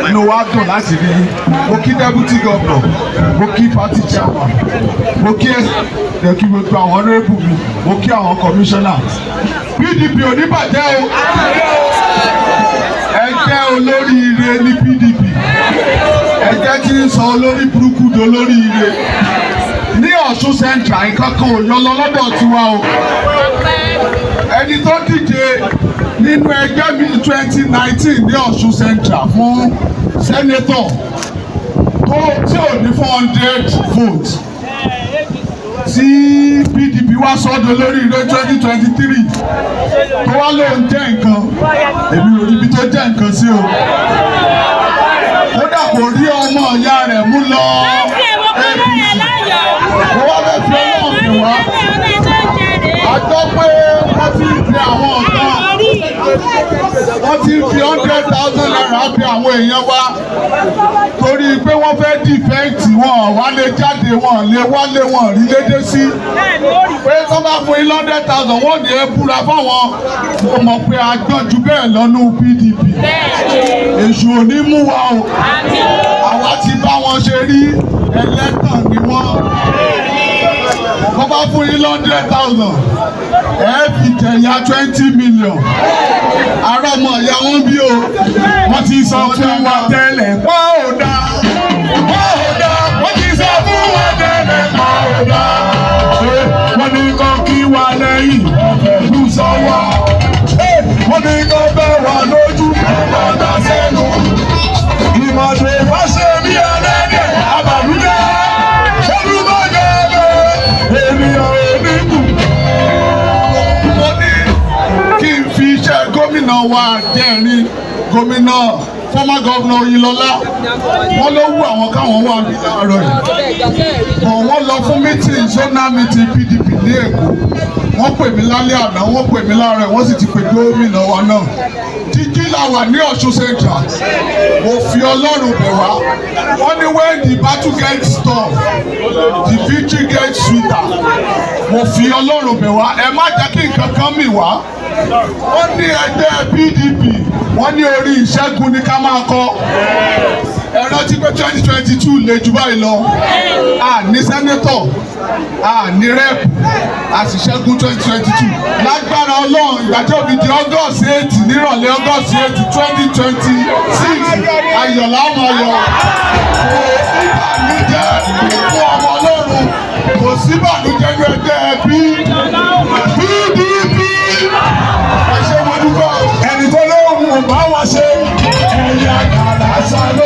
inú wa dùn láti rí mo kí deputy governor mo kí party chairman mo kí gbogbo àwọn honourable mi mo kí àwọn commissioners PDP ò ní bàjẹ́ o ẹgbẹ́ olóríire ní PDP ẹgbẹ́ tí ń sọ olórí burúkú dolóríire ní Ọ̀ṣun Central nǹkan kan ò yọ lọ lọ́dọ̀ tiwa o ẹni tó díje nínú ẹgbẹ́ mi 2019 ní Ọ̀ṣun Central fún senator tó tí ò ní 400 votes tí PDP wá sọ́dọ̀ lórí ilé 2023 tó wá lóun jẹ́ nǹkan èmi ò níbi tó jẹ́ nǹkan sí o kódà kò rí ọmọ ìyá rẹ̀ mú lọ ó wá fẹ́ fi ọlọ́run fi wá a gbọ́ pé wọ́n ti ń fi àwọn ọ̀gá wọ́n ti ń fi 100,000 naira bí àwọn èèyàn wá torí pé wọ́n fẹ́ dìfẹ́ǹtì wọn wá lè jáde wọn lè wálé wọn rí lédè sí pé tó bá fún yín 100,000 wọ́n ní ẹ búra fáwọn mo mọ̀ pé a gbọ́n ju bẹ́ẹ̀ lọ́nú PDP èṣù ò ní mú wa o àwa ti bá wọn ṣe rí ẹlẹ́tàn ni wọ́n wọ́n bá fún yín 100,000 ẹ fi tẹ̀yà 20 million ará ọmọ ìyá wọn bí o wọ́n ti sọ fún wa tẹ́lẹ̀ pọ́ ò dá wọ́n ti sọ fún wa tẹ́lẹ̀ pọ́ ò dá wọ́n ní kàn kí wa lẹ́yìn ọ̀fẹ́lú sọ́wọ́ wọ́n ní kàn bẹ́ wà lójú ọ̀dà sẹ́nu ìmọ̀dé wá ṣe bí ẹlẹ́dẹ̀ àbàlúdẹ́ olùbọ̀dẹ̀ ènìyàn oníkù. mo ní kí n fi iṣẹ́ gómìnà wa jẹ́rìí gómìnà former governor Oyinlọ́lá wọ́n ló wú àwọn káwọn wà ní láàárọ̀ yìí wọ́n lọ fún meeting zonal meeting PDP ní Èkó wọ́n pè mí lálẹ́ àná wọ́n pè mí láàárọ̀ wọ́n sì ti pè gómìnà wa náà jíjí la wà ní Ọ̀ṣun Central mo fi Ọlọ́run bẹ̀ wá wọ́n ní when the battle gets tough the victory gets sweeter mo fi Ọlọ́run bẹ̀ wá ẹ má jẹ́ kí nǹkan kan mì wá wọ́n ní ẹgbẹ́ PDP wọ́n ní orí ìṣẹ́gun ní ká máa kọ́ ẹ rántí pé 2022 lè jù báyìí lọ a ní sẹ́nétọ̀ a ní rẹ́ẹ̀pù a sì ṣẹ́gun 2022 lágbára Ọlọ́run ìgbàjọ́ òbí di August 8 nírọ̀lẹ́ August 8 2026 ayọ̀lá máa yọ kò sí ìbànújẹ́ fún ọmọ Ọlọ́run kò sí ìbànújẹ́ ní ẹgbẹ́ PDP ẹ ṣe mo dúpọ̀ ẹni tó lóhùn bá wá ṣe ẹ̀yà kàlà sáré.